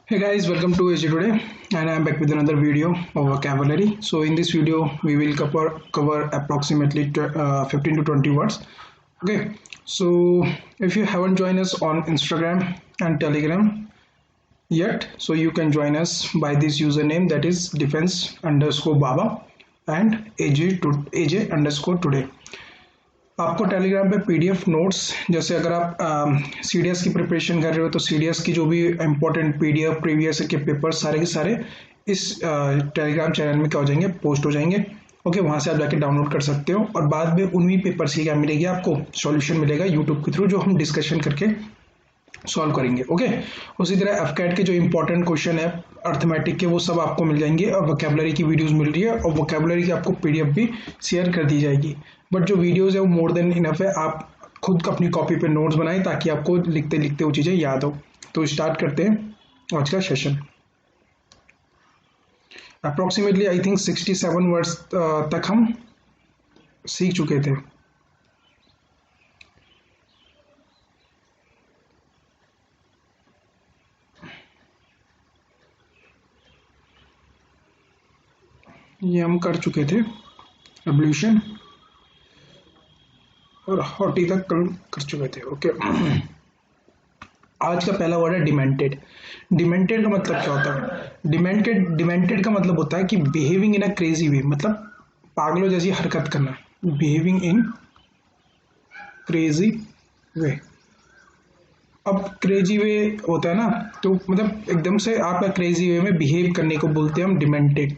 Hey guys, welcome to AG Today, and I'm back with another video of vocabulary. So in this video, we will cover approximately 15 to 20 words. Okay, so if you haven't joined us on Instagram and Telegram yet, so you can join us by this username, that is defense_baba and AJ_today. आपको Telegram पे PDF notes, जैसे अगर आप CDS की preparation कर रहे हो तो सीडीएस की जो भी इंपॉर्टेंट पीडीएफ प्रीवियस के पेपर सारे के सारे इस टेलीग्राम चैनल में क्या हो जाएंगे, पोस्ट हो जाएंगे। ओके, वहां से आप जाके डाउनलोड कर सकते हो और बाद में उन्हीं पेपर्स की क्या मिलेगी, आपको सॉल्यूशन मिलेगा यूट्यूब के थ्रू, जो हम डिस्कशन करके सॉल्व करेंगे। ओके, उसी तरह एफकैट के जो इंपॉर्टेंट क्वेश्चन है अर्थमेटिक के, वो सब आपको मिल जाएंगे और वोकैबुलरी की वीडियोस मिल रही है और वोकैबुलरी की आपको पीडीएफ भी शेयर कर दी जाएगी। बट जो वीडियोस है वो मोर देन इनफ है, आप खुद अपनी कॉपी पे नोट्स बनाएं ताकि आपको लिखते लिखते वो चीज़ें याद हो। तो स्टार्ट करते हैं आज का session. Approximately I think 67 words तक हम सीख चुके थे। ये हम कर चुके थे, एवोल्यूशन और हॉटी तक कर चुके थे। ओके, आज का पहला वर्ड है डिमेंटेड। डिमेंटेड का मतलब क्या होता है? डिमेंटेड का मतलब होता है कि बिहेविंग इन अ क्रेजी वे, मतलब पागलों जैसी हरकत करना। बिहेविंग इन क्रेजी वे। अब क्रेजी वे होता है ना, तो मतलब एकदम से आपका क्रेजी वे में बिहेव करने को बोलते हैं हम डिमेंटेड।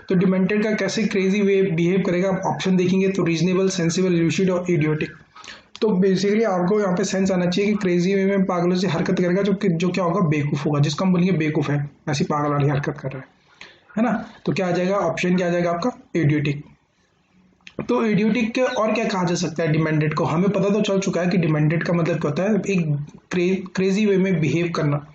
तो डिमेंटेड का कैसे क्रेजी वे बिहेव करेगा, आप ऑप्शन देखेंगे तो रीजनेबल, सेंसिबल, ल्यूसिड और इडियोटिक। तो बेसिकली आपको यहाँ पे सेंस आना चाहिए कि क्रेजी वे में पागलों से हरकत करेगा, जो क्या होगा, बेवकूफ होगा, जिसको हम बोलेंगे बेवकूफ है, ऐसी पागल वाली हरकत कर रहा है ना। तो क्या आ जाएगा, ऑप्शन क्या आ जाएगा आपका, इडियोटिक। तो इडियोटिक और क्या कहा जा सकता है डिमेंटेड को? हमें पता तो चल चुका है कि डिमेंटेड का मतलब क्या होता है, एक क्रेजी वे में बिहेव करना।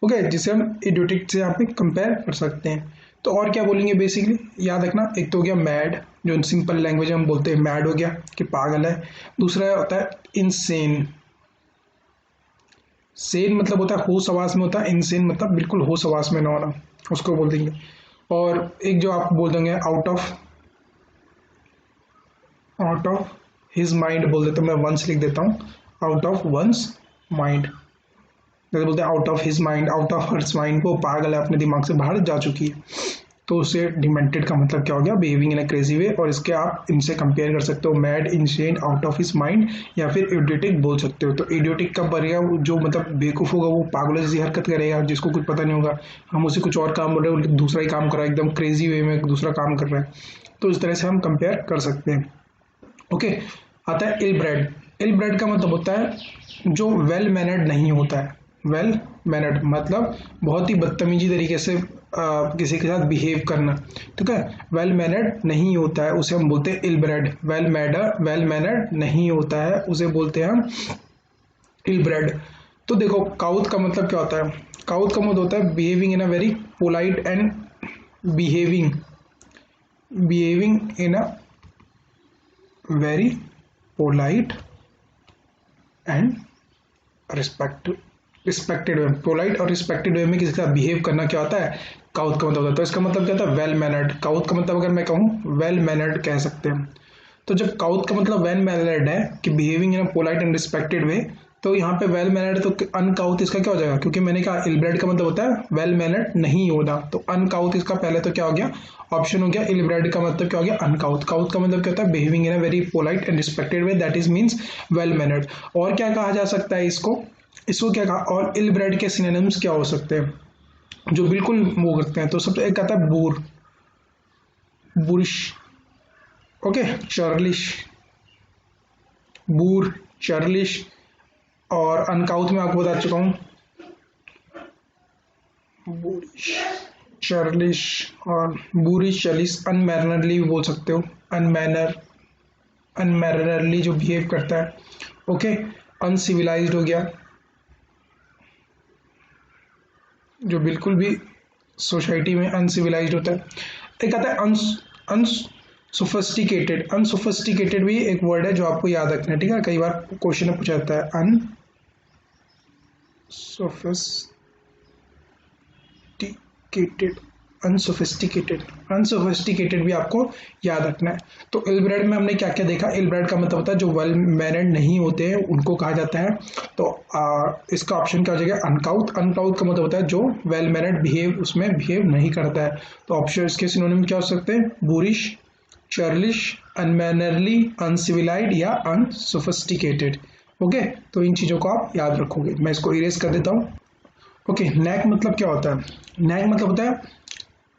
ओके, जिसे हम इडियोटिक से यहाँ पे कंपेयर कर सकते हैं। तो और क्या बोलेंगे बेसिकली, याद रखना, एक तो हो गया मैड, जो सिंपल लैंग्वेज में हम बोलते हैं मैड हो गया कि पागल है। दूसरा होता है इनसेन। सेन मतलब होता है होश हवास में होता है, इनसेन मतलब बिल्कुल होश हवास में ना होना, उसको बोल देंगे। और एक जो आप बोल देंगे आउट ऑफ हिज माइंड बोल देते, मैं वंस लिख देता हूँ, आउट ऑफ वंस माइंड। जैसे बोलते हैं out of his mind, out of hers mind, वो पागल है, अपने दिमाग से बाहर जा चुकी है। तो उसे डिमेंटेड का मतलब क्या हो गया, बिहेविंग इन अ क्रेजी वे। और इसके आप इनसे कंपेयर कर सकते हो, mad, insane, out of his mind, या फिर इडियोटिक बोल सकते हो। तो इडियोटिक कब बनेगा, जो मतलब बेवकूफ होगा, वो पागलों जैसी हरकत करेगा, जिसको कुछ पता नहीं होगा, हम उसे कुछ और काम बोल रहे हैं, दूसरा ही काम कर रहा है, एकदम क्रेजी वे में दूसरा काम कर रहा है। तो इस तरह से हम कंपेयर कर सकते हैं। ओके, आता है इल ब्रेड। इल ब्रेड का मतलब होता है जो वेल मैनर्ड नहीं होता है। वेल मैनर्ड मतलब बहुत ही बदतमीजी तरीके से किसी के साथ बिहेव करना, ठीक है। वेल मैनर्ड नहीं होता है उसे हम बोलते हैं इल ब्रेड। वेल मैनर्ड नहीं होता है उसे बोलते हैं हम इल ब्रेड। तो देखो, काउथ का मतलब क्या होता है? काउथ का मतलब होता है behaving in a very polite and behaving in a very polite and respected way. Polite और रिस्पेक्टेड वे में किसी के साथ बिहेव करना क्या होता है, काउथ का मतलब होता है। तो इसका मतलब क्या होता है, वेल मैनर्ड। काउथ का मतलब अगर मैं कहूँ वेल मैनर्ड कह सकते हैं। तो जब काउथ का मतलब वेल मैनर्ड है कि behaving in a polite and respected way, तो यहाँ पे वेल मैनर्ड, तो अनकाउथ इसका क्या हो जाएगा, क्योंकि मैंने कहा इलब्रेड का मतलब होता है वेल मैनर्ड नहीं होना, तो अनकाउथ इसका पहले तो क्या हो गया, ऑप्शन हो गया। इलब्रेड का मतलब क्या हो गया, अनकाउथ। काउथ का मतलब क्या होता है, behaving in a very polite and respected way, that is means well mannered. और क्या कहा जा सकता है इसको क्या कहा, और इल ब्रेड के सिनोनिम्स क्या हो सकते हैं जो बिल्कुल वो करते हैं? तो सबसे एक आता है बूर, बुरिश, ओके, चर्लिश, बूर, चर्लिश। और अनकाउथ में आपको बता चुका हूं, बुरिश, चर्लिश और बूरिश, चर्लिश। अनमैनरली बोल सकते हो, अनमैनरली जो बिहेव करता है। ओके, अनसिविलाइज्ड हो गया, जो बिल्कुल भी सोसाइटी में अनसिविलाइज्ड होता है। एक आता है अनसोफिस्टिकेटेड। अनसोफिस्टिकेटेड भी एक वर्ड है जो आपको याद रखना है, ठीक है। कई बार क्वेश्चन में पूछा जाता है अनसोफिस्टिकेटेड अनसोफिस्टिकेटेड भी आपको याद रखना है। तो इल ब्रेड में हमने क्या क्या देखा, इल ब्रेड का मतलब होता है जो वेल मैनर्ड नहीं होते हैं उनको कहा जाता है। तो इसका ऑप्शन क्या हो जाएगा, अनकाउथ। अनकाउथ का मतलब होता है जो वेल मैनर्ड उसमें बिहेव नहीं करता है। तो ऑप्शन इसके सिनोनिम क्या हो सकते हैं, बुरिश, चर्लिश, अनमैनरली, अनसिविलाइड या अनसोफिस्टिकेटेड। ओके, तो इन चीज़ों को आप याद रखोगे। मैं इसको इरेज कर देता हूँ। ओके, नैक मतलब क्या होता है, नैक मतलब होता है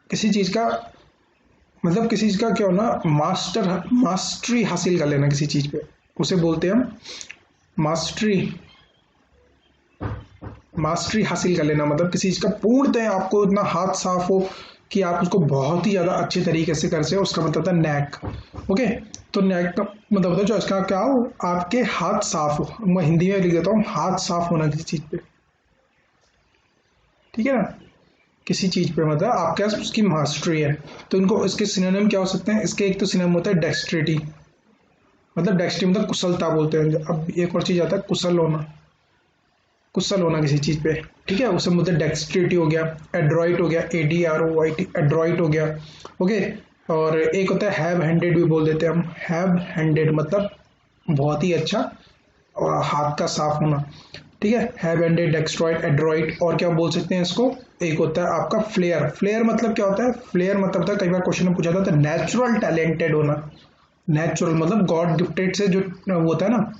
किसी चीज़ का, मतलब किसी चीज़ का क्या होना, मास्टरी हासिल कर लेना किसी चीज़ पे, उसे बोलते हैं हम मास्टरी हासिल कर लेना। मतलब किसी चीज़ का पूर्णतः आपको इतना हाथ साफ हो कि आप उसको बहुत ही ज़्यादा अच्छे तरीके से कर से, उसका मतलब होता है नैक। ओके, तो नैक का मतलब होता है जो इसका क्या हो, आपके हाथ साफ हो। मैं हिंदी में लिख देता हूँ, हाथ साफ होना किसी चीज़ पे, ठीक है ना, किसी चीज़ पे मतलब आपके पास उसकी मास्टरी है। तो इनको इसके सिनोनिम क्या हो सकते हैं, इसके एक तो सिनोनिम होता है डेक्स्ट्रिटी, मतलब डेक्स्ट्री मतलब कुशलता बोलते हैं। अब एक और चीज़ आता है कुशल होना किसी चीज़ पे, ठीक है, उसे मतलब डेक्स्ट्रिटी हो गया, एड्रॉइट हो गया, ADROIT, एड्रॉइट हो गया। ओके, और एक होता है हैव हैंडेड भी बोल देते हैं हम, हैव हैंडेड मतलब बहुत ही अच्छा और हाथ का साफ होना, ठीक है, हैव हैंडेड, डेक्स्ट्रॉइट, एड्रॉइट। और क्या बोल सकते हैं इसको, एक होता है आपका फ्लेयर। फ्लेयर मतलब क्या होता है, फ्लेयर मतलब होता है, कई बार क्वेश्चन में पूछा जाता है नेचुरल टैलेंटेड होना। नेचुरल मतलब गॉड गिफ्टेड से जो होता है ना,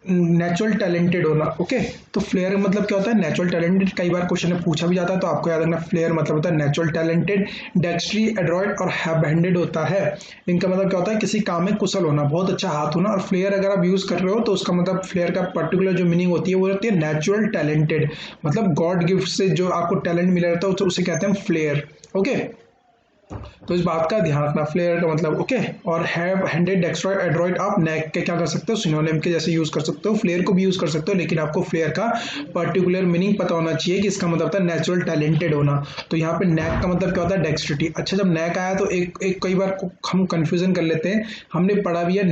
नेचुरल टैलेंटेड होना। ओके, तो फ्लेयर मतलब क्या होता है, नेचुरल टैलेंटेड। कई बार क्वेश्चन में पूछा भी जाता है, तो आपको याद रखना फ्लेयर मतलब होता है नेचुरल टैलेंटेड, डेक्स्ट्री, एड्रॉइट और हैव हैंडेड होता है। इनका मतलब क्या होता है, किसी काम में कुशल होना, बहुत अच्छा हाथ होना। और फ्लेयर अगर आप यूज कर रहे हो तो उसका मतलब फ्लेयर का पर्टिकुलर जो मीनिंग होती है वो होती है नेचुरल टैलेंटेड, मतलब गॉड गिफ्ट से जो आपको टैलेंट मिला रहता है तो उसे कहते हैं फ्लेयर। ओके, तो इस बात का ध्यान रखना, फ्लेयर का मतलब। ओके, और हैव हैंडेड, डेक्स्ट्रॉइड, एड्रॉइड आप नैक के क्या कर सकते हो, सिनोनिम के जैसे यूज कर सकते हो, फ्लेयर को भी यूज कर सकते हो, लेकिन आपको फ्लेयर का पर्टिकुलर मीनिंग पता होना चाहिए कि इसका मतलब होता है नेचुरल टैलेंटेड होना। तो यहाँ पे नैक का मतलब क्या होता है, डेक्स्ट्रिटी। अच्छा, जब नैक आया तो एक कई बार हम कंफ्यूजन कर लेते हैं, हमने पढ़ा भी है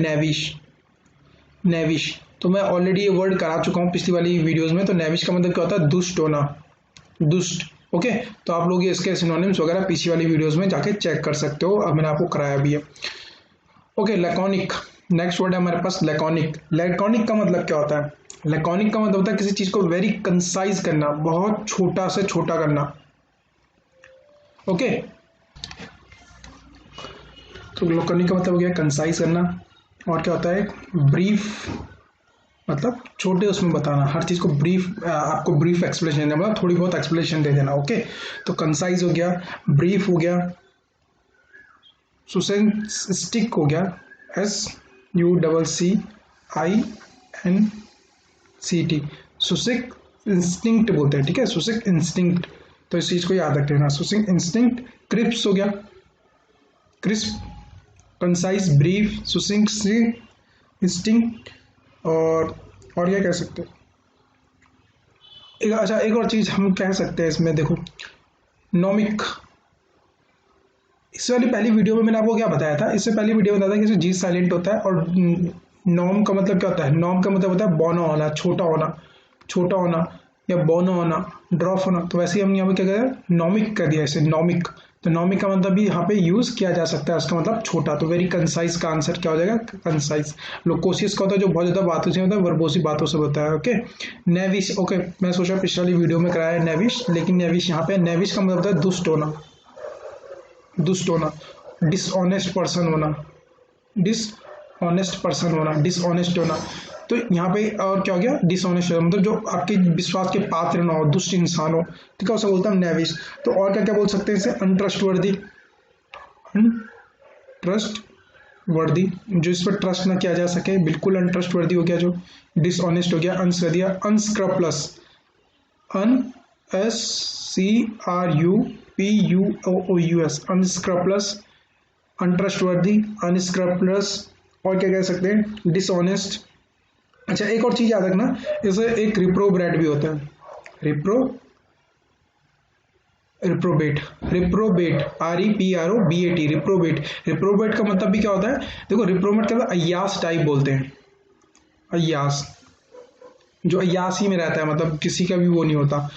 नेविश, तो मैं ऑलरेडी ये वर्ड करा चुका हूँ पिछली वाली वीडियोज में। तो नेविश का मतलब क्या होता है, दुष्ट होना, दुष्ट। ओके, तो आप लोग इसके सिनोनिम्स वगैरह पीछे वाली वीडियोस में जाके चेक कर सकते हो, अब मैंने आपको कराया भी है। ओके, लैकोनिक, नेक्स्ट वर्ड है हमारे पास लैकोनिक। लैकोनिक का मतलब क्या होता है, लैकोनिक का मतलब होता है किसी चीज को वेरी कंसाइज करना, बहुत छोटा से छोटा करना। ओके, तो लैकोनिक का मतलब हो गया कंसाइज करना। और क्या होता है, ब्रीफ मतलब छोटे उसमें बताना, हर चीज़ को ब्रीफ, आपको ब्रीफ एक्सप्लेनेशन देना, मतलब थोड़ी बहुत एक्सप्लेनेशन दे देना। ओके, तो कंसाइज हो गया, ब्रीफ हो गया, सुसिंक्ट हो गया, SUCCINCT, सुसिंक्ट इंस्टिंक्ट बोलते हैं, ठीक है, सुसिंक्ट इंस्टिंक्ट। तो इस चीज़ को याद रख लेना, सुसिंक्ट इंस्टिंक्ट। क्रिप्स हो गया, क्रिस्प, कंसाइज, ब्रीफ, सुसिंक्ट, इंस्टिंक्ट। और क्या कह सकते हैं, अच्छा एक और चीज हम कह सकते हैं इसमें, देखो नॉमिक। इससे वाली पहली वीडियो में मैंने आपको क्या बताया था, इससे पहली वीडियो में बताया था कि जी साइलेंट होता है। और नॉम का मतलब क्या होता है, नॉम का मतलब होता है बोनो होना, छोटा होना या बोनो होना, ड्रॉप होना। तो वैसे ही हम यहाँ पे क्या कहते हैं, नॉमिक कर दिया इसे, नॉमिक। तो नॉमिक का मतलब भी यहाँ पे यूज किया जा सकता है, उसका मतलब छोटा। तो वेरी कंसाइज का आंसर क्या हो जाएगा, कंसाइज। लोकोसियस का होता है जो बहुत ज्यादा बातों से होता है, वर्बोसी बातों से होता है। ओके, नेविश। ओके, मैं सोचा पिछली वाली वीडियो में कराया है नेविश, लेकिन नेविश यहाँ पे, नेविश का मतलब होता है दुष्ट होना, डिसऑनेस्ट पर्सन होना, डिसऑनेस्ट होना। तो यहाँ पे और क्या हो गया, डिसऑनेस्ट मतलब जो आपके विश्वास के पात्र ना हो, दुष्ट इंसान हो, ठीक है, उसे बोलता है नेविश। तो और क्या क्या बोल सकते हैं इसे, अनट्रस्टवर्दी, जो इस पर ट्रस्ट ना किया जा सके, बिल्कुल अनट्रस्टवर्दी हो गया जो, डिसऑनेस्ट हो गया, अनस्क्रपलस, SCRUPUOOUS, अनस्क्रपलस, अनट्रस्टवर्दी, अनस्क्रपलस। और क्या कह सकते हैं, डिसऑनेस्ट। अच्छा, एक और चीज याद रखना, इसे एक रिप्रोबेट भी होता है, रिप्रोबेट, REPROBAT, रिप्रोबेट का मतलब भी क्या होता है, देखो रिप्रोबेट का मतलब अय्यास टाइप बोलते हैं, अय्यास, जो अय्यासी में रहता है, मतलब किसी का भी वो नहीं होता,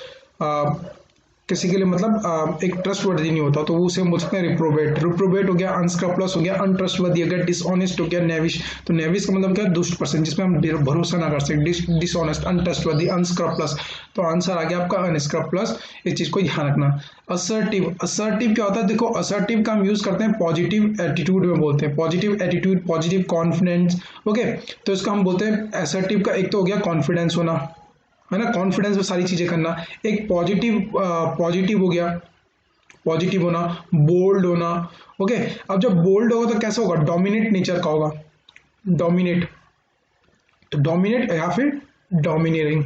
किसी के लिए मतलब एक ट्रस्टवर्दी नहीं होता, तो वो उसे हम बोल सकते हैं रिप्रोबेट। रिप्रोबेट हो गया, अनस्क्रपलस हो गया, अनट्रस्टवर्दी हो गया, डिसऑनेस्ट हो गया, नेविश। तो नेविश का मतलब क्या है, दुष्ट पर्सन, जिसमें हम भरोसा ना कर सके। डिसऑनेस्ट, अनट्रस्टवर्दी, अनस्क्रपलस। तो आंसर आ गया आपका अनस्क्रपलस। इस चीज को ध्यान रखना। असर्टिव, असर्टिव क्या होता है, देखो असर्टिव का हम यूज करते हैं पॉजिटिव एटीट्यूड में बोलते हैं, positive attitude, positive confidence. Okay, तो इसका हम बोलते हैं असर्टिव का एक तो हो गया कॉन्फिडेंस होना, है ना, कॉन्फिडेंस में सारी चीजें करना। एक पॉजिटिव पॉजिटिव हो गया, पॉजिटिव होना, बोल्ड होना। ओके, अब जब बोल्ड होगा तो कैसा होगा, डोमिनेट नेचर का होगा, डोमिनेट, तो डोमिनेट या फिर डोमिनेटिंग,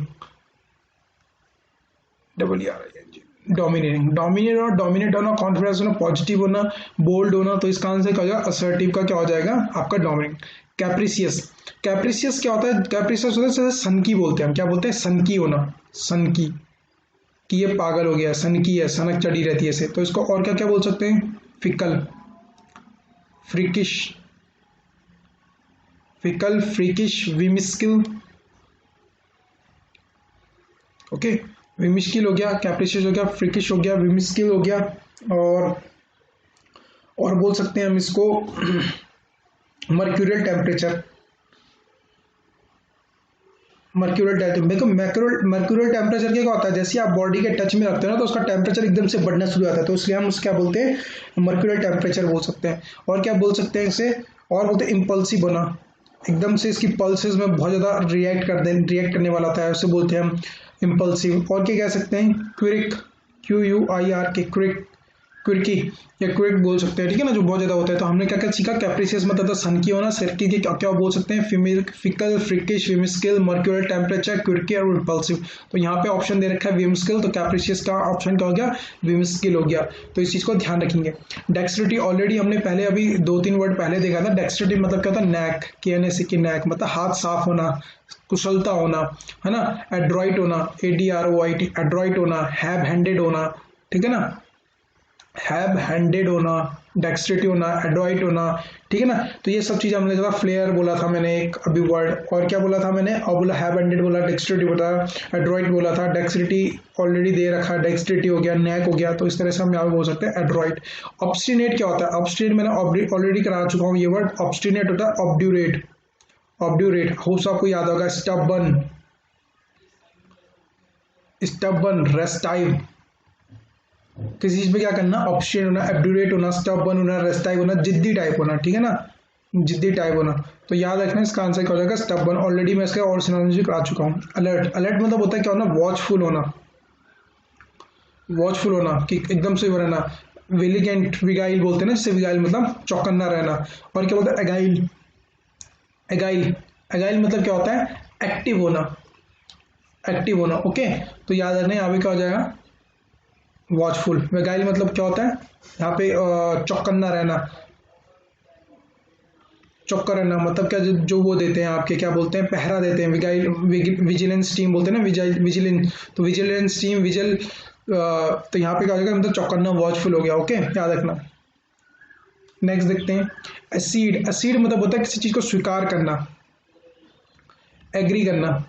डोमिनेटिंग, डोमिनेट और डोमिनेट होना, कॉन्फिडेंस होना, पॉजिटिव होना, बोल्ड होना। तो इसका आंसर क्या हो जाएगा, असर्टिव का क्या हो जाएगा आपका डोमिनेट। कैप्रिसियस, कैप्रिसियस क्या होता है, कैप्रिसियस होता है जैसे सनकी बोलते हैं हम, क्या बोलते हैं, सनकी होना, सनकी, कि ये पागल हो गया, सनकी है, सनक चढ़ी रहती है इसे। तो इसको और क्या क्या बोल सकते हैं, फिकल, फ्रिकिश, फिकल, फ्रिकिश, विमिस्किल। ओके, विमिस्किल हो गया, कैप्रिशियस हो गया, फ्रिकिश हो गया, विमिस्किल हो गया। और बोल सकते हैं हम इसको मर्क्यूरियल टेम्परेचर, मर्क्यूरियल टेम्परेचर क्या होता है, जैसे आप बॉडी के टच में रखते हो ना तो उसका टेम्परेचर एकदम से बढ़ना शुरू हो जाता है, तो इसलिए हम उसे क्या बोलते हैं, मर्क्यूरियल टेम्परेचर बोल सकते हैं। और क्या बोल सकते हैं इसे, और बोलते हैं इम्पल्सिव होना, एकदम से इसकी पल्सेस में बहुत ज़्यादा रिएक्ट करने वाला होता है, उसे बोलते हैं हम इम्पल्सिव। और क्या कह सकते हैं, क्विक, QUIRK, क्विक, क्विकी या क्विक बोल सकते हैं, ठीक है ना, जो बहुत ज्यादा होता है। तो हमने क्या क्या सीखा, कैप्रिसियस मतलब सनकी होना, सर्की के क्या क्या बोल सकते हैं, फिकल, फ्रिकिश, विमिस्किल, मर्क्यूरियल टेम्परेचर, क्विकी और इम्पल्सिव। तो यहाँ पे ऑप्शन दे रखा है विमिस्किल, तो कैप्रिसियस का ऑप्शन क्या हो गया, विमिस्किल हो गया। तो इस चीज को ध्यान रखेंगे। डेक्स्ट्रिटी ऑलरेडी हमने पहले अभी 2-3 वर्ड पहले देखा था। डेक्स्ट्रिटी मतलब क्या होता है, नैक, KNAC की नैक मतलब हाथ साफ होना, कुशलता होना, है ना। एड्रॉइट होना, ADROIT, एड्रॉइट होना, हैव हैंडेड होना, ठीक है ना, हैव हैंडेड होना, डेक्स्ट्रिटी होना, एडॉइट होना, ठीक है ना। तो ये सब चीज़ हमने देखा, फ्लेयर बोला था मैंने एक अभी वर्ड, और क्या बोला था मैंने, और बोला हैव हैंडेड बोला, डेक्स्ट्रिटी बोला, एडॉइट बोला था, डेक्स्ट्रिटी ऑलरेडी दे रखा है, डेक्स्ट्रिटी हो गया, नैक हो गया। तो इस तरह से हम यहाँ पे बोल सकते हैं एडॉइट। ऑब्स्टिनेट क्या होता है, ऑब्स्टिनेट मैंने ऑलरेडी करा चुका हूँ ये वर्ड। ऑब्स्टिनेट होता है ऑब्ड्यूरेट, ऑब्ड्यूरेट होप्स आपको याद होगा, स्टबर्न, स्टबर्न, रेस्टाइव, किसी चीज पे क्या करना, ऑप्शन होना, एब्ड्यूरेट होना, स्टबर्न होना, रेस्टाइव होना, जिद्दी टाइप होना, ठीक है ना, जिद्दी टाइप होना। तो याद रखना इसका आंसर क्या हो जाएगा, स्टबर्न। ऑलरेडी मैं इसका और सिनोनिम करा चुका हूँ। अलर्ट, अलर्ट मतलब होता है क्या होना, वॉचफुल होना, वॉचफुल होना कि एकदम से रहना। विलिगेंट, विगाइल बोलते हैं ना, जिससे विगाइल मतलब चौकन्ना रहना। और क्या बोलते हैं, एगाइल, एगाइल, एगाइल मतलब क्या होता है, एक्टिव होना, एक्टिव होना। ओके, तो याद रखना यहाँ पे क्या हो जाएगा, वॉचफुल। वेगाइल मतलब क्या होता है, यहाँ पे चौकन्ना रहना, चौक्का रहना मतलब क्या, जो वो देते हैं आपके, क्या बोलते हैं, पहरा देते हैं, विगाइल, विजिलेंस टीम बोलते हैं ना, विजिलेंस, तो विजिलेंस टीम, विजिल, तो यहाँ पे क्या हो जाएगा, मतलब चौकन्ना, वॉचफुल हो गया। ओके, याद रखना। नेक्स्ट देखते हैं, एसीड, एसीड मतलब होता है किसी चीज को स्वीकार करना, एग्री करना।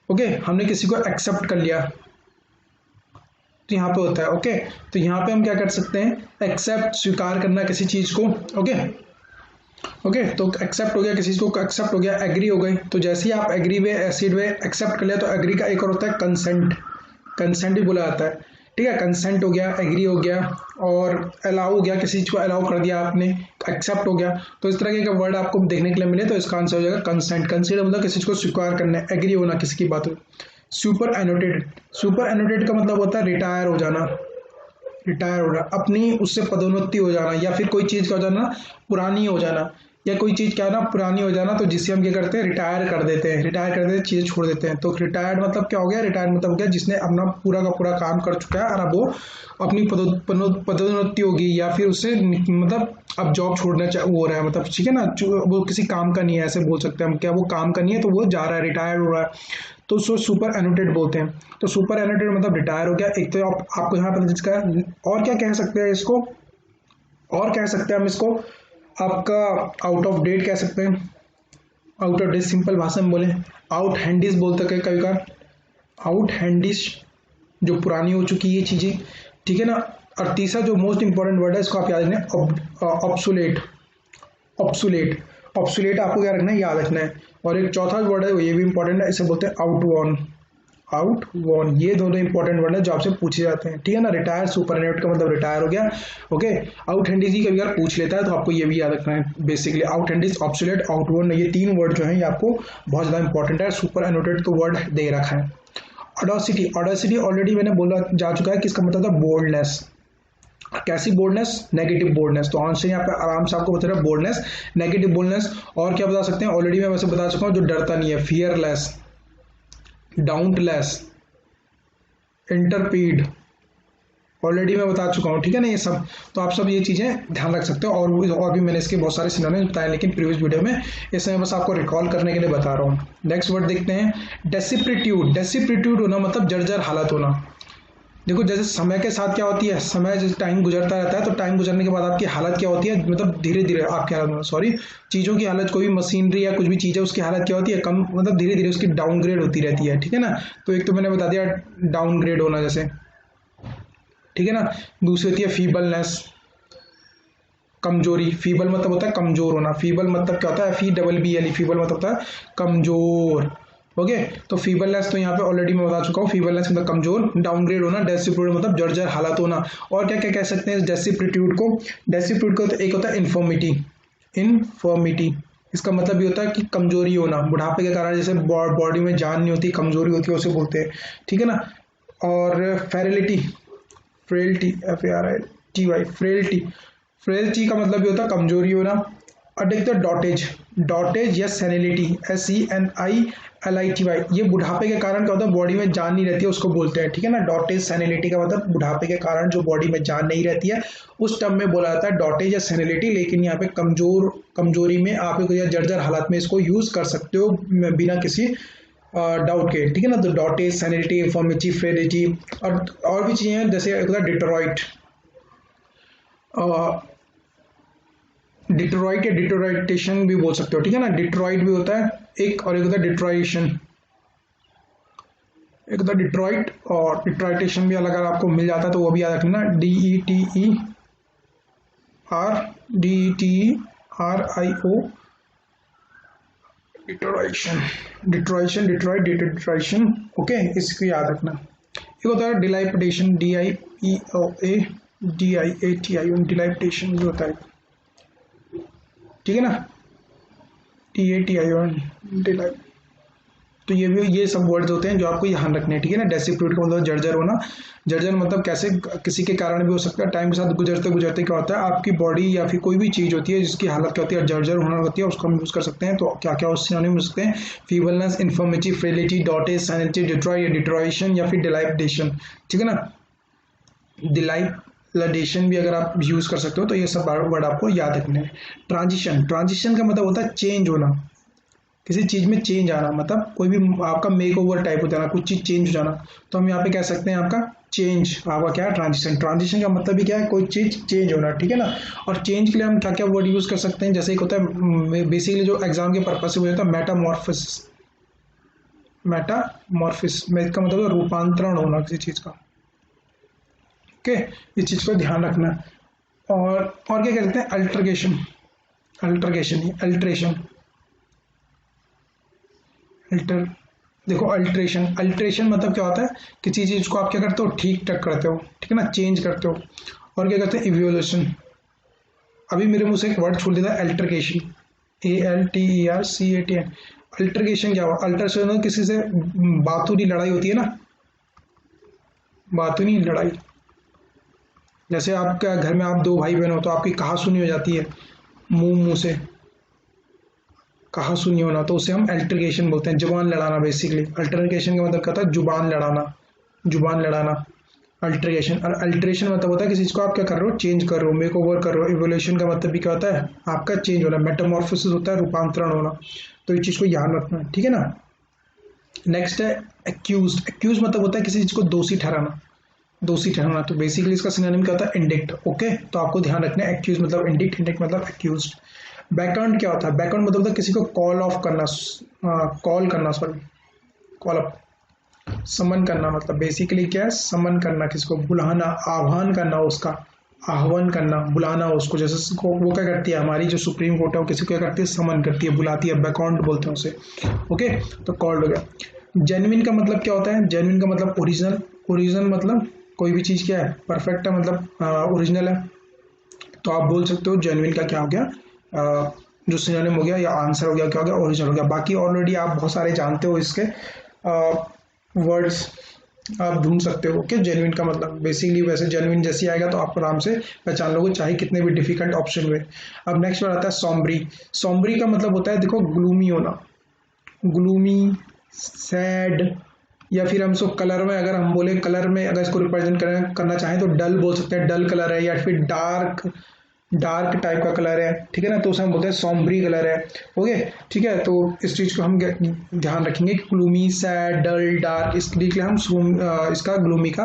ओके, हमने किसी को एक्सेप्ट कर लिया, तो यहाँ पे होता है। ओके, तो यहाँ पे हम क्या कर सकते हैं, एक्सेप्ट, स्वीकार करना किसी चीज को। ओके, ओके, तो एक्सेप्ट हो गया, किसी चीज को एक्सेप्ट हो गया, एग्री हो गई। तो जैसे ही आप एग्री वे, एसिड वे, एक्सेप्ट कर लिया, तो एग्री का एक और होता है कंसेंट, कंसेंट भी बोला जाता है, ठीक है। कंसेंट हो गया, एग्री हो गया, और अलाउ हो गया, किसी चीज को अलाउ कर दिया आपने, एक्सेप्ट हो गया। तो इस तरह के वर्ड आपको देखने के लिए मिले, तो इसका आंसर हो जाएगा कंसेंट। कंसेंट मतलब किसी चीज को स्वीकार करना, एग्री होना किसी की बात हो। सुपर एनोटेड, सुपर एनोटेड का मतलब होता है रिटायर हो जाना, रिटायर हो जाना, अपनी उससे पदोन्नति हो जाना, या फिर कोई चीज का हो जाना, पुरानी हो जाना, या कोई चीज क्या है ना, पुरानी हो जाना, तो जिससे हम क्या करते हैं, रिटायर कर देते हैं, रिटायर कर देते हैं, चीजें छोड़ देते हैं। तो रिटायर्ड मतलब क्या हो गया, रिटायर मतलब हो गया जिसने अपना पूरा का पूरा काम कर चुका है, और अब वो अपनी पदोन्नति होगी, या फिर उससे मतलब अब जॉब छोड़ना हो रहा है, मतलब ठीक है ना, वो किसी काम का नहीं है, ऐसे बोल सकते हैं हम, क्या वो काम का नहीं है, तो वो जा रहा है, रिटायर हो रहा है, तो उसको सुपर एनोटेड बोलते हैं। तो सुपर एनोटेड मतलब रिटायर हो गया। एक तो आपको यहाँ पता चलता है। और क्या कह सकते हैं इसको, और कह सकते हैं हम इसको, आपका आउट ऑफ डेट कह सकते हैं, आउट ऑफ डेट, सिंपल भाषा में बोले आउट हैंडिश बोलते हैं कई बार, आउट हैंडिश, जो पुरानी हो चुकी है ये चीज़ें, ठीक है ना। और तीसरा जो मोस्ट इंपॉर्टेंट वर्ड है इसको आप याद रखना, ऑब्सोलेट। ऑब्सोलेट, ऑब्सोलेट आपको क्या रखना है, याद रखना है। और एक चौथा वर्ड है ये भी इंपॉर्टेंट है, इसे बोलते हैं आउटवॉर्न। आउटवॉर्न, ये दोनों इंपॉर्टेंट वर्ड है जो आपसे पूछे जाते हैं, ठीक है ना। रिटायर, सुपरएनुएट का मतलब रिटायर हो गया, ओके। आउट हैंडिस ही कभी अगर पूछ लेता है तो आपको ये भी याद रखना है बेसिकली। आउट हैंडिस, ऑब्सोलेट, आउटवॉर्न, ये 3 वर्ड जो है ये आपको बहुत ज़्यादा इंपॉर्टेंट है। सुपरएनुएटेड तो वर्ड दे रखा है। ऑडेसिटी, ऑडेसिटी ऑलरेडी मैंने बोला जा चुका है, किसका मतलब था, बोल्डनेस। कैसी बोल्डनेस, नेगेटिव बोल्डनेस। तो आंसर यहाँ पे आराम से आपको बता रहा है बोल्डनेस, नेगेटिव बोल्डनेस। और क्या बता सकते हैं, ऑलरेडी मैं वैसे बता चुका हूँ, जो डरता नहीं है, फियरलेस, डाउंटलेस, इंटरपीड, ऑलरेडी मैं बता चुका हूँ, ठीक है ना ये सब। तो आप सब ये चीज़ें ध्यान रख सकते हो। और भी मैंने इसके बहुत सारे सिनोनिम्स बताए, लेकिन प्रीवियस वीडियो में इस समय बस आपको रिकॉल करने के लिए बता रहा हूँ। नेक्स्ट वर्ड देखते हैं, डेसिप्रिट्यूड। डेसिप्रिट्यूड होना मतलब जर्जर हालत होना। देखो जैसे समय के साथ क्या होती है, समय जैसे टाइम गुजरता रहता है तो टाइम गुजरने के बाद आपकी हालत क्या होती है, मतलब धीरे धीरे आपकी हालत, सॉरी, चीज़ों की हालत, कोई भी मशीनरी या कुछ भी चीज़ है उसकी हालत क्या होती है, कम, मतलब धीरे धीरे उसकी डाउनग्रेड होती रहती है, ठीक है ना। तो एक तो मैंने बता दिया डाउनग्रेड होना जैसे, ठीक है ना। दूसरी होती है फीबलनेस, कमजोरी। फीबल मतलब होता है कमजोर होना। फीबल मतलब क्या होता है, FEEBLE, फीबल मतलब होता है कमजोर, ओके। तो फीबलनेस तो यहाँ पे ऑलरेडी मैं बता चुका हूँ, फीबलनेस मतलब कमजोर। डाउनग्रेड होना, डेसिप्रिट्यूड मतलब जर्जर हालत होना। और क्या क्या कह सकते हैं डेसिप्रिट्यूड को, डेसिप्रिट्यूड को तो एक होता है इन्फॉर्मिटी, इन्फॉर्मिटी, इसका मतलब ये होता है कि कमजोरी होना, बुढ़ापे के कारण जैसे बॉडी में जान नहीं होती, कमजोरी होती है, उसे बोलते हैं, ठीक है ना। और फेरिलिटी, फ्रेलिटी, FARITY, फ्रेलिटी, फ्रेलिटी का मतलब ये होता है कमजोरी होना। अधिकतर डॉटेज, डॉटेज या सेनिलिटी, SENILITY, ये बुढ़ापे के कारण क्या होता है, बॉडी में जान नहीं रहती है, उसको बोलते हैं, ठीक है ना। डॉटेज, सेनिलिटी का मतलब बुढ़ापे के कारण जो बॉडी में जान नहीं रहती है उस टर्म में बोला जाता है डॉटेज या सेनिलिटी। लेकिन यहाँ पे कमजोरी में आप या जर्जर हालत में इसको यूज कर सकते हो बिना किसी डाउट के, ठीक है ना। तो डॉटेज, सेनिलिटी, इन्फॉर्मिटी, फ्रेलिटी, और भी चीजें हैं, जैसे एक होता है डिट्रॉइट, डिट्रॉइट या डिट्रोइटेशन भी बोल सकते हो, ठीक है ना। डिट्रॉइट भी होता है एक, और एक होता है डिट्रॉइशन, एक होता है डिट्रॉइट, और डिट्रॉइटेशन भी अलग अगर आपको मिल जाता है तो वो भी याद रखना, DETERIO, डिट्रॉइशन, डिट्रॉइशन, डिट्रॉइट, डिट्रॉइशन, ओके, इसको याद रखना। एक होता है डिलाइपिडेशन, DIPOADIATION, डिलाइपिडेशन भी होता है, ठीक है ना, DATION, डिलाइप। तो ये सब वर्ड्स होते हैं जो आपको ध्यान रखने हैं, ठीक है ना। डेसिप्रिट्यूड का मतलब जर्जर होना, जर्जर मतलब कैसे, किसी के कारण भी हो सकता है, टाइम के साथ गुजरते गुजरते क्या होता है, आपकी बॉडी या फिर कोई भी चीज़ होती है जिसकी हालत क्या होती है, जर्जर होना होती है, उसको हम यूज़ कर सकते हैं। तो क्या क्या उससे सिनोनिम हो सकते हैं, फीबलनेस, इन्फॉर्मिटी, फ्रेलिटी, डॉटेज, सेनिलिटी, डिट्रॉइट या डिट्रॉइशन, या फिर डिलाइपिडेशन, ठीक है ना। डिलाइपिडेशन भी अगर आप यूज़ कर सकते हो। तो ये सब वर्ड आपको याद रखने हैं। ट्रांजिशन, ट्रांजिशन का मतलब होता है चेंज होना, किसी चीज़ में चेंज आना, मतलब कोई भी आपका मेक ओवर टाइप हो जाना, कुछ चीज़ चेंज हो जाना। तो हम यहाँ पे कह सकते हैं आपका चेंज, आपका क्या है, ट्रांजिशन। ट्रांजिशन का मतलब भी क्या है, कोई चीज़ चेंज होना, ठीक है ना। और चेंज के लिए हम क्या क्या वर्ड यूज़ कर सकते हैं, जैसे एक होता है बेसिकली जो एग्जाम के पर्पज से होता है मेटामॉर्फोसिस, मेटामॉर्फिस में इसका मतलब रूपांतरण होना किसी चीज़ का, ओके, इस चीज़ को ध्यान रखना। और क्या कहते हैं, अल्ट्रेशन, अल्ट्रेशन, अल्ट्रेशन, देखो अल्ट्रेशन, अल्ट्रेशन मतलब क्या होता है, किसी चीज को आप क्या करते हो, ठीक ठाक करते हो, ठीक है ना, चेंज करते हो। और क्या कहते हैं, इवोल्यूशन। अभी मेरे मुंह से एक वर्ड छूट देता है, अल्ट्रकेशन, ALTERCATN। अल्ट्रकेशन क्या हुआ, अल्ट्रेशन किसी से बातूनी लड़ाई होती है ना, बातूनी लड़ाई। जैसे आपका घर में आप 2 भाई बहन हो तो आपकी कहासुनी हो जाती है, मुंह से कहा सुनी होना, तो उसे हम अल्टरकेशन बोलते हैं, जुबान लड़ाना बेसिकली। अल्टरकेशन का मतलब क्या होता है, जुबान लड़ाना, जुबान लड़ाना, अल्टरेशन। और अल्टरेशन मतलब होता है किसी चीज को आप क्या कर रहे हो, चेंज कर रहे हो, मेक ओवर कर रहे हो। इवोल्यूशन का मतलब भी क्या होता है, आपका चेंज होना। मेटामॉर्फोसिस होता है रूपांतरण होना। तो इस चीज को याद रखना, ठीक है ना। नेक्स्ट है एक्यूज। एक्यूज मतलब होता है किसी चीज को दोषी ठहराना, दोषी ठहराना। तो बेसिकली इसका सिनोनिम क्या होता है, इंडिक्ट, ओके। तो आपको ध्यान रखना है, एक्यूज मतलब इंडिक्ट, इंडिक्ट मतलब एक्यूज। बैकग्राउंड क्या होता है, बैकग्राउंड मतलब होता है किसी को कॉल ऑफ करना, कॉल करना, सॉरी, कॉल अप, समन करना मतलब बेसिकली क्या है, समन करना, किसको, बुलाना, आह्वान करना, उसका आह्वान करना, बुलाना उसको। जैसे वो क्या करती है, हमारी जो सुप्रीम कोर्ट है वो किसी को क्या करती है, समन करती है, बुलाती है, बैकॉन्ट बोलते हैं उसे। ओके, तो कॉल्ड हो गया। जेन्युइन का मतलब क्या होता है, जेन्युइन का मतलब ओरिजिनल। ओरिजिनल मतलब कोई भी चीज़ क्या है, परफेक्ट है, मतलब ओरिजिनल है। तो आप बोल सकते हो जेन्युइन का क्या हो गया, जो सिनोनिम हो गया या आंसर हो गया, क्या हो गया, ओरिजिनल हो गया। बाकी ऑलरेडी आप बहुत सारे जानते हो इसके वर्ड्स, आप ढूंढ सकते हो। ओके, जेन्युइन का मतलब बेसिकली वैसे जेन्युइन जैसे आएगा तो आप आराम से पहचान लोगे, चाहे कितने भी डिफिकल्ट ऑप्शन हुए। अब नेक्स्ट वर्ड आता है सॉम्ब्री। सॉम्ब्री का मतलब होता है, देखो, ग्लूमी होना, ग्लूमी, सैड, या फिर हम इसको कलर में, अगर हम बोले कलर में अगर इसको रिप्रेजेंट करना चाहें तो डल बोल सकते हैं, डल कलर है, या फिर डार्क, डार्क टाइप का कलर है, ठीक है ना, तो उसे हम बोलते हैं सॉम्ब्री कलर है। ओके, ठीक है, तो इस चीज़ को हम ध्यान रखेंगे कि ग्लूमी, सैड, डल, डार्क, इसके लिए हम इसका ग्लूमी का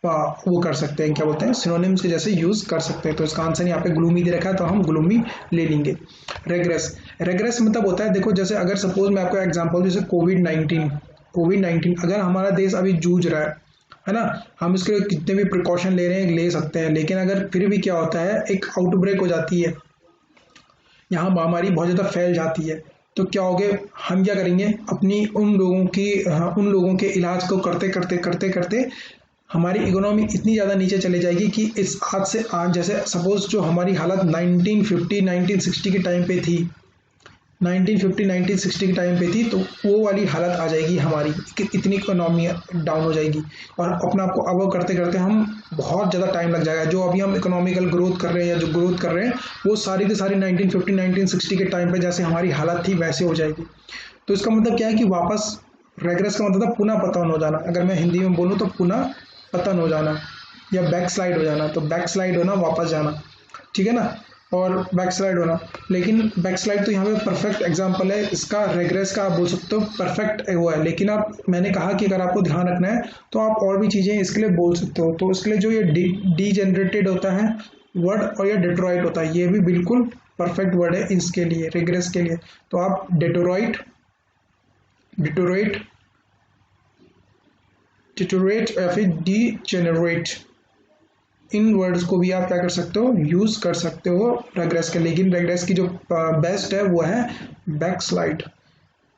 वो कर सकते हैं, क्या बोलते हैं, सिनोनिम्स के जैसे यूज कर सकते हैं। तो इसका आंसर यहाँ पे ग्लूमी दे रखा है तो हम ग्लूमी ले लेंगे। रेग्रेस, रेग्रेस मतलब होता है, देखो जैसे अगर सपोज मैं आपको एग्जांपल, जैसे कोविड 19 अगर हमारा देश अभी जूझ रहा है ना, हम इसके लिए कितने भी प्रिकॉशन ले रहे हैं, ले सकते हैं, लेकिन अगर फिर भी क्या होता है, एक आउटब्रेक हो जाती है, यहाँ महामारी बहुत ज़्यादा फैल जाती है, तो क्या होगे, हम क्या करेंगे, अपनी उन लोगों के इलाज को करते करते करते करते हमारी इकोनॉमी इतनी ज़्यादा नीचे चले जाएगी कि इस आज से आज, जैसे सपोज जो हमारी हालत 1950 1960 के टाइम पे थी, 1950 1960 के टाइम पे थी, तो वो वाली हालत आ जाएगी हमारी, कि इतनी इकोनॉमी डाउन हो जाएगी, और अपने आप को अबव करते करते हम बहुत ज़्यादा टाइम लग जाएगा। जो अभी हम इकोनॉमिकल ग्रोथ कर रहे हैं या जो ग्रोथ कर रहे हैं, वो सारी की सारी 1950 1960 के टाइम पे जैसे हमारी हालत थी वैसे हो जाएगी। तो इसका मतलब क्या है कि वापस, रेग्रेस का मतलब पुनः पतन हो जाना, अगर मैं हिंदी में बोलूँ तो पुनः पतन हो जाना, या बैक स्लाइड हो जाना। तो बैक स्लाइड होना, वापस जाना, ठीक है ना, और बैक स्लाइड होना। लेकिन बैक स्लाइड तो यहाँ पे परफेक्ट एग्जांपल है इसका, रेग्रेस का आप बोल सकते हो परफेक्ट वो है। लेकिन आप, मैंने कहा कि अगर आपको ध्यान रखना है तो आप और भी चीज़ें इसके लिए बोल सकते हो। तो इसके लिए जो ये डी जनरेटेड होता है वर्ड, और ये डेट्रॉइट होता है, ये भी बिल्कुल परफेक्ट वर्ड है इसके लिए, रेग्रेस के लिए। तो आप डेटोराइट, डिटोरेट, डिटोरेट या फिर डीजेनरेट, इन वर्ड्स को भी आप क्या कर सकते हो, यूज कर सकते हो रेग्रेस के। लेकिन रेग्रेस की जो बेस्ट है वो है back slide,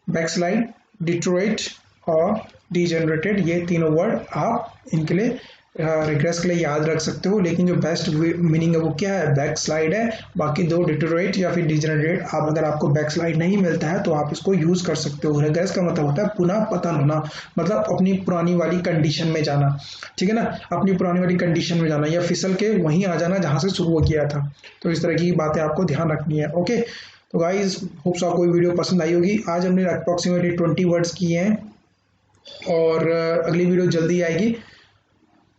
back slide, deteriorate और डीजेनरेटेड, ये तीनों वर्ड आप इनके लिए रिग्रेस के लिए याद रख सकते हो। लेकिन जो बेस्ट मीनिंग है वो क्या है, बैक स्लाइड है। बाकी दो डिटोरेट या फिर डिजेनरेट, आप अगर आपको बैक स्लाइड नहीं मिलता है तो आप इसको यूज कर सकते हो। रिग्रेस का मतलब होता है पुनः पतन होना, मतलब अपनी पुरानी वाली कंडीशन में जाना, ठीक है ना, अपनी पुरानी वाली कंडीशन में जाना, या फिसल के वहीं आ जाना जहां से शुरू किया था। तो इस तरह की बातें आपको ध्यान रखनी है। ओके, तो गाइज होप्स आपको वीडियो पसंद आई होगी। आज हमने अप्रॉक्सीमेटली 20 वर्ड्स किए हैं, और अगली वीडियो जल्दी आएगी।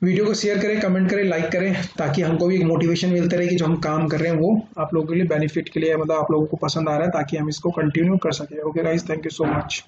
वीडियो को शेयर करें, कमेंट करें, लाइक करें, ताकि हमको भी एक मोटिवेशन मिलता रहे कि जो हम काम कर रहे हैं वो आप लोगों के लिए बेनिफिट के लिए, मतलब आप लोगों को पसंद आ रहा है, ताकि हम इसको कंटिन्यू कर सकें। Okay guys, thank you so much.